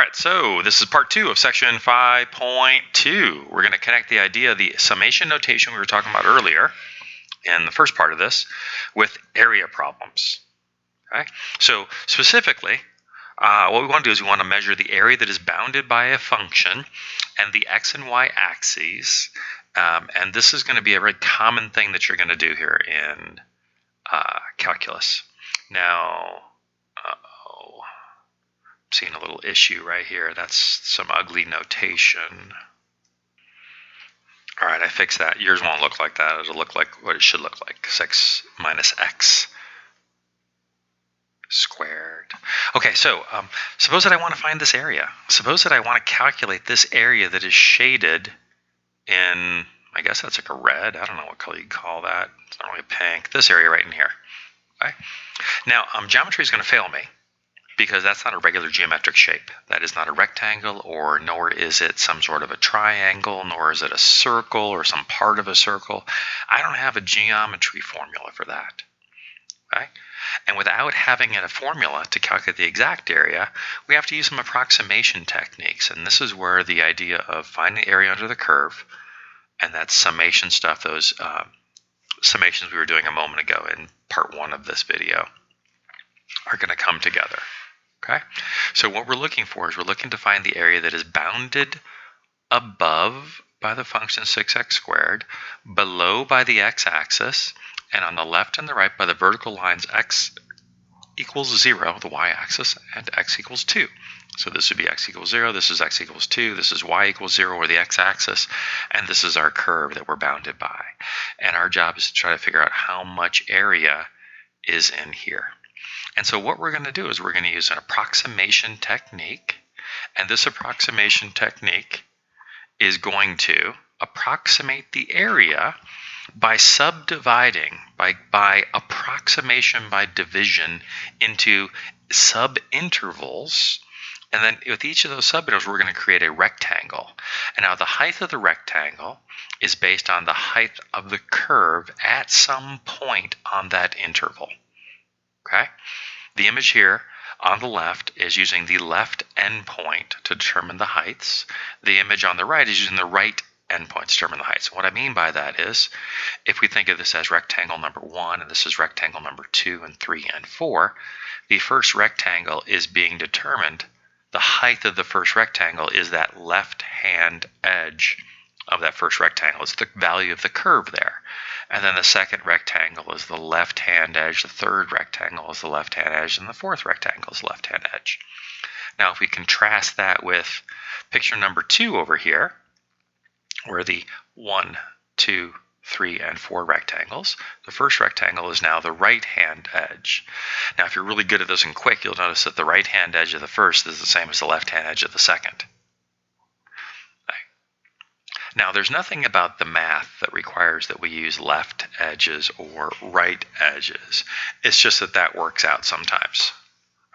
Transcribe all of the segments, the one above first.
right, so this is part 2 of section 5.2. We're going to connect the idea of the summation notation we were talking about earlier in the first part of this with area problems. Okay, so specifically, what we want to do is we want to measure the area that is bounded by a function and the x and y axes. And this is going to be a very common thing that you're going to do here in calculus. Now, I'm seeing a little issue right here. That's some ugly notation. All right, I fixed that. Yours won't look like that. It'll look like what it should look like, 6 minus x squared. Okay, so suppose that I want to find this area. Suppose that I want to calculate this area that is shaded in, I guess that's like a red. I don't know what color you call that. It's not really pink. This area right in here. Okay. Now, geometry is going to fail me because that's not a regular geometric shape. That is not a rectangle, or nor is it some sort of a triangle, nor is it a circle or some part of a circle. I don't have a geometry formula for that. Okay? And without having a formula to calculate the exact area, we have to use some approximation techniques. And this is where the idea of finding the area under the curve and that summation stuff, those summations we were doing a moment ago in part 1 of this video, are going to come together. Okay? So what we're looking for is we're looking to find the area that is bounded above by the function 6x squared, below by the x-axis, and on the left and the right by the vertical lines x equals 0, the y-axis, and x equals 2. So this would be x equals 0, this is x equals 2, this is y equals 0, or the x-axis, and this is our curve that we're bounded by. And our job is to try to figure out how much area is in here. And so what we're going to do is we're going to use an approximation technique, and this approximation technique is going to approximate the area by subdividing, by approximation by division into subintervals. And then with each of those subintervals, we're going to create a rectangle. And now the height of the rectangle is based on the height of the curve at some point on that interval. Okay? The image here on the left is using the left endpoint to determine the heights. The image on the right is using the right endpoint to determine the heights. What I mean by that is, if we think of this as rectangle number 1, and this is rectangle number 2 and 3 and 4, the first rectangle is being determined. The height of the first rectangle is that left-hand edge of that first rectangle. It's the value of the curve there. And then the second rectangle is the left-hand edge, the third rectangle is the left-hand edge, and the fourth rectangle is the left-hand edge. Now, if we contrast that with picture number 2 over here, where the 1, 2, 3, and 4 rectangles, the first rectangle is now the right-hand edge. Now, if you're really good at this and quick, you'll notice that the right-hand edge of the first is the same as the left-hand edge of the second. Now, there's nothing about the math that requires that we use left edges or right edges. It's just that that works out sometimes,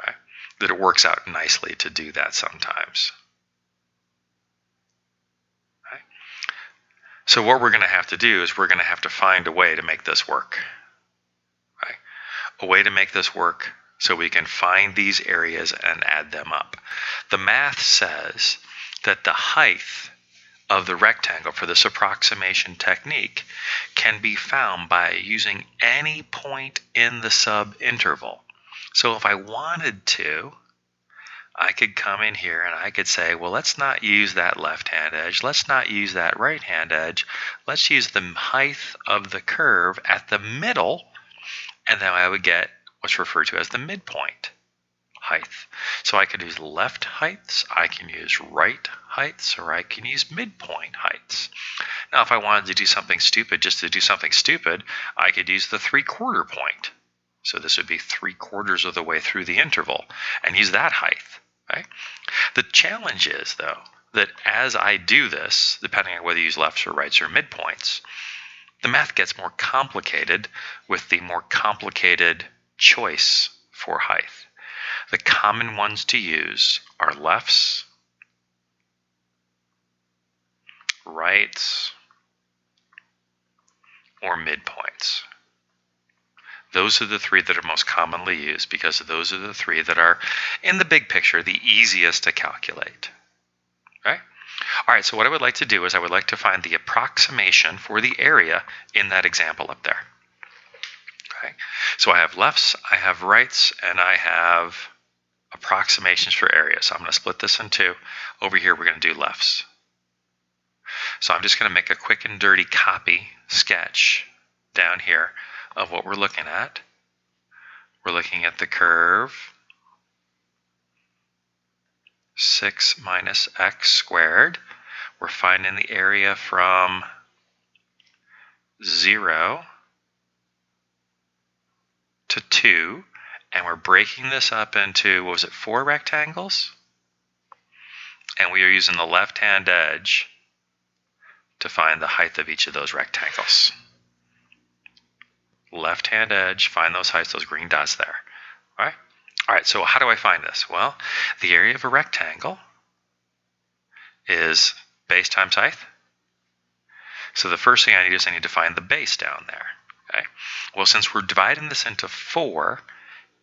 right? That it works out nicely to do that sometimes. Right? So what we're going to have to do is we're going to have to find a way to make this work. Right? A way to make this work so we can find these areas and add them up. The math says that the height of the rectangle for this approximation technique can be found by using any point in the subinterval. So if I wanted to, I could come in here and I could say, well, let's not use that left-hand edge. Let's not use that right-hand edge. Let's use the height of the curve at the middle, and then I would get what's referred to as the midpoint height. So I could use left heights, I can use right heights, or I can use midpoint heights. Now, if I wanted to do something stupid, just to do something stupid, I could use the 3/4 point. So this would be 3/4 of the way through the interval, and use that height. Right? The challenge is, though, that as I do this, depending on whether you use lefts or rights or midpoints, the math gets more complicated with the more complicated choice for height. The common ones to use are lefts, rights, or midpoints. Those are the three that are most commonly used because those are the three that are, in the big picture, the easiest to calculate. Right? All right, so what I would like to do is I would like to find the approximation for the area in that example up there. Okay, so I have lefts, I have rights, and I have approximations for area. So I'm going to split this in two. Over here, we're going to do lefts. So I'm just going to make a quick and dirty copy sketch down here of what we're looking at. We're looking at the curve 6 minus x squared. We're finding the area from 0 to 2, and we're breaking this up into, what was it, 4 rectangles? And we are using the left-hand edge to find the height of each of those rectangles. Left-hand edge, find those heights, those green dots there. All right? All right, so how do I find this? Well, the area of a rectangle is base times height. So the first thing I need is I need to find the base down there. Okay? Well, since we're dividing this into 4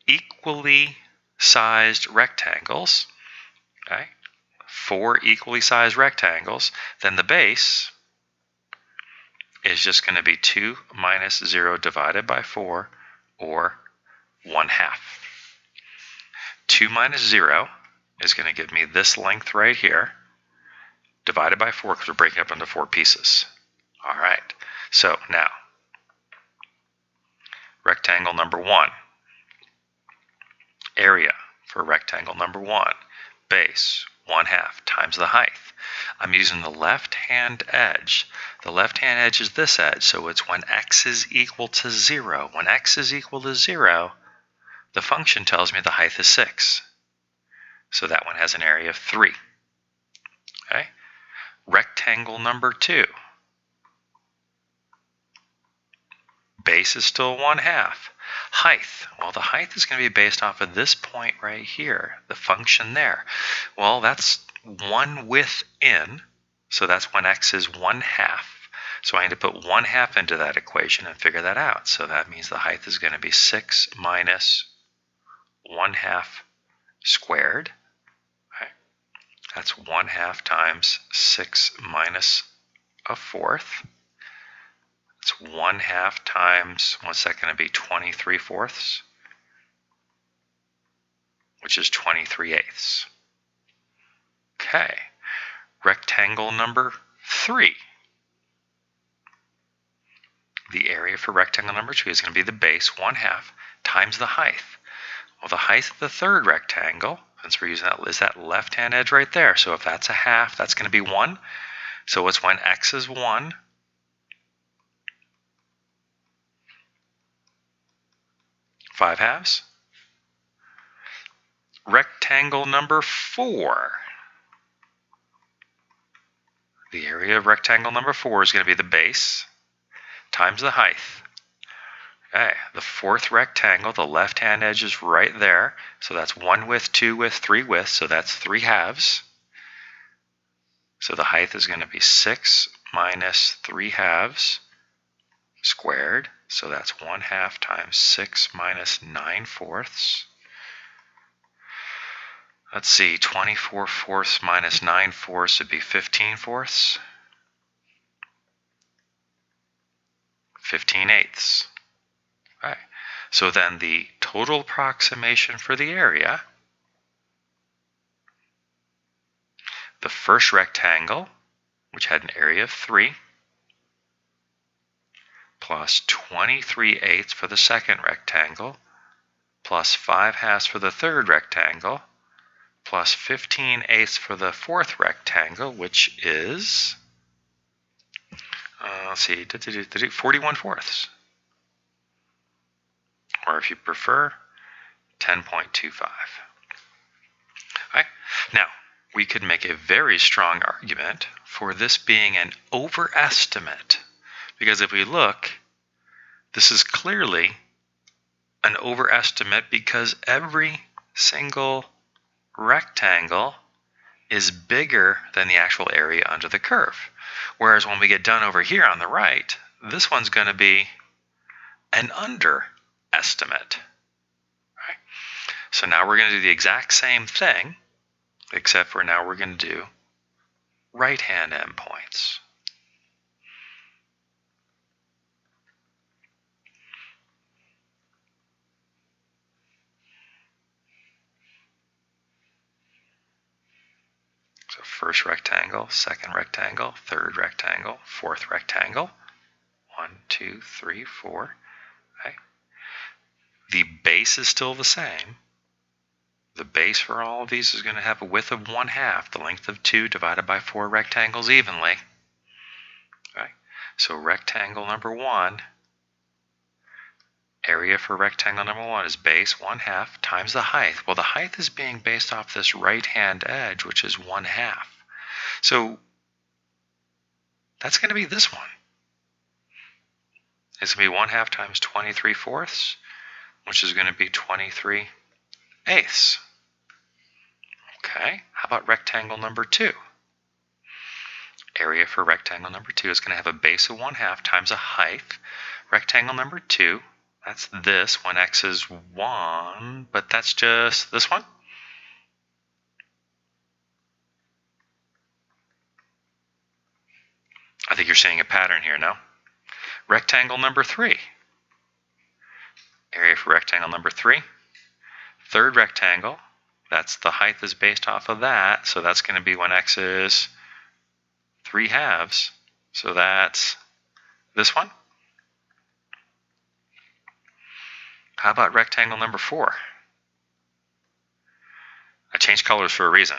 equally sized rectangles, okay, 4 equally sized rectangles, then the base is just going to be 2 minus 0 divided by 4, or 1/2. 2 minus 0 is going to give me this length right here, divided by 4 because we're breaking up into 4 pieces. All right, so now, rectangle number 1, area for rectangle number 1, base 1/2 times the height. I'm using the left-hand edge. The left-hand edge is this edge, so it's when x is equal to 0. When x is equal to 0, the function tells me the height is 6. So that one has an area of 3. Okay? Rectangle number 2. Base is still 1/2. Height. Well, the height is going to be based off of this point right here, the function there. Well, that's 1 width in, so that's when x is 1/2. So I need to put 1/2 into that equation and figure that out. So that means the height is going to be 6 minus 1/2 squared. Okay. That's 1/2 times 6 minus a fourth. It's 1/2 times, what's that going to be, 23/4, which is 23/8. Okay, rectangle number 3. The area for rectangle number 2 is going to be the base, 1/2, times the height. Well, the height of the third rectangle, since we're using that, is that left-hand edge right there. So if that's 1/2, that's going to be 1. So it's when x is 1. 5/2. Rectangle number 4. The area of rectangle number 4 is going to be the base times the height. Okay, the fourth rectangle, the left-hand edge is right there. So that's 1 width, 2 width, 3 width. So that's 3/2. So the height is going to be 6 minus 3/2 squared. So that's 1/2 times 6 minus 9/4. Let's see, 24/4 minus 9/4 would be 15/4. 15/8. All right. So then the total approximation for the area, the first rectangle, which had an area of 3, plus 23/8 for the second rectangle, plus 5/2 for the third rectangle, plus 15/8 for the fourth rectangle, which is, let's see, 41/4. Or if you prefer, 10.25. All right. Now, we could make a very strong argument for this being an overestimate. Because if we look, this is clearly an overestimate because every single rectangle is bigger than the actual area under the curve. Whereas when we get done over here on the right, this one's going to be an underestimate. estimate. Right? So now we're going to do the exact same thing, except for now we're going to do right-hand endpoints. So first rectangle, second rectangle, third rectangle, fourth rectangle. 1, 2, 3, 4. Okay. The base is still the same. The base for all of these is going to have a width of 1/2, the length of 2 divided by 4 rectangles evenly. Okay. So rectangle number 1, area for rectangle number 1 is base 1/2 times the height. Well, the height is being based off this right-hand edge, which is 1/2. So that's going to be this one. It's going to be 1/2 times 23/4, which is going to be 23/8. Okay, how about rectangle number 2? Area for rectangle number 2 is going to have a base of 1/2 times a height. Rectangle number 2, that's this when x is 1, but that's just this one. I think you're seeing a pattern here, no? Rectangle number 3. Area for rectangle number 3. Third rectangle, that's the height is based off of that, so that's going to be when x is 3/2. So that's this one. How about rectangle number 4? I changed colors for a reason.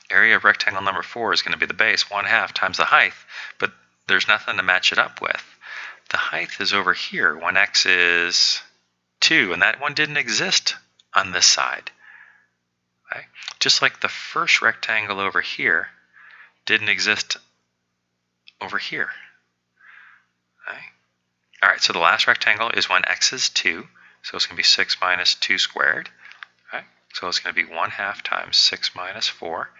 Area of rectangle number 4 is going to be the base 1/2 times the height, but there's nothing to match it up with. The height is over here when x is 2, and that one didn't exist on this side. Okay? Just like the first rectangle over here didn't exist over here. Okay? All right, so the last rectangle is when x is 2, so it's going to be 6 minus 2 squared. Okay? So it's going to be 1/2 times 6 minus 4,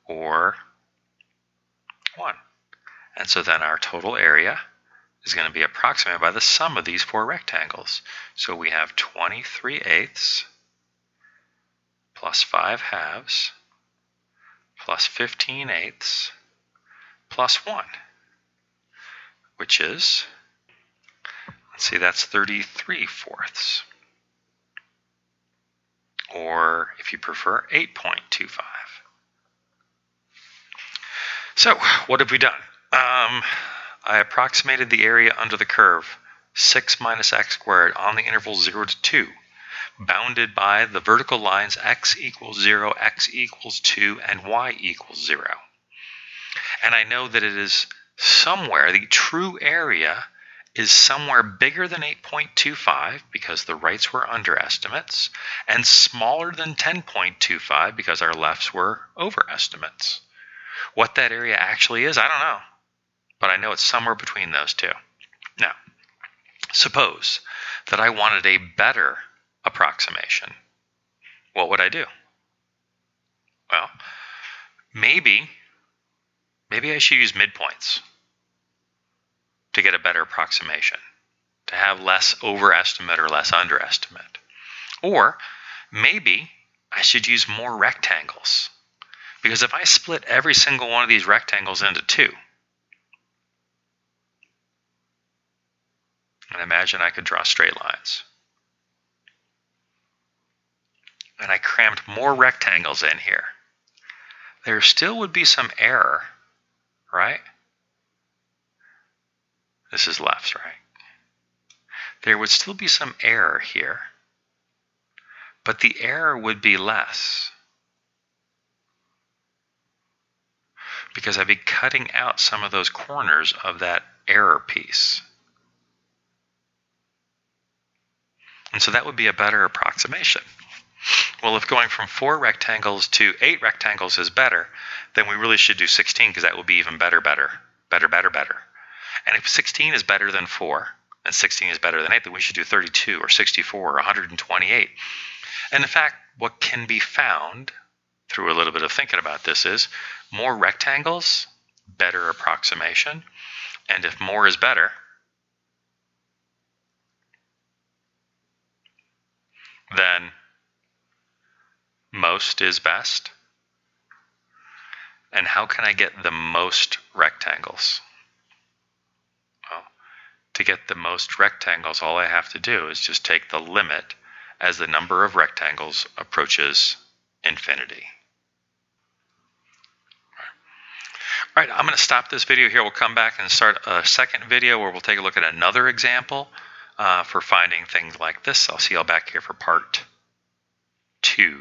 or 1. And so then our total area is going to be approximated by the sum of these 4 rectangles. So we have 23/8 plus 5/2 plus 15/8 plus 1, which is, let's see, that's 33/4. Or, if you prefer, 8.25. So, what have we done? I approximated the area under the curve 6 minus x squared on the interval 0 to 2, bounded by the vertical lines x equals 0, x equals 2, and y equals 0. And I know that it is somewhere, the true area is somewhere bigger than 8.25 because the rights were underestimates, and smaller than 10.25 because our lefts were overestimates. What that area actually is, I don't know, but I know it's somewhere between those two. Now, suppose that I wanted a better approximation. What would I do? Well, maybe I should use midpoints to get a better approximation, to have less overestimate or less underestimate. Or maybe I should use more rectangles, because if I split every single one of these rectangles into 2, and imagine I could draw straight lines, and I crammed more rectangles in here, there still would be some error, right? This is left, right? There would still be some error here, but the error would be less because I'd be cutting out some of those corners of that error piece. And so that would be a better approximation. Well, if going from 4 rectangles to 8 rectangles is better, then we really should do 16 because that will be even better. And if 16 is better than 4, and 16 is better than 8, then we should do 32 or 64 or 128. And in fact, what can be found through a little bit of thinking about this is more rectangles, better approximation. And if more is better, then most is best. And how can I get the most rectangles? Well, to get the most rectangles, all I have to do is just take the limit as the number of rectangles approaches infinity. All right, I'm going to stop this video here. We'll come back and start a second video where we'll take a look at another example for finding things like this. I'll see you all back here for part 2.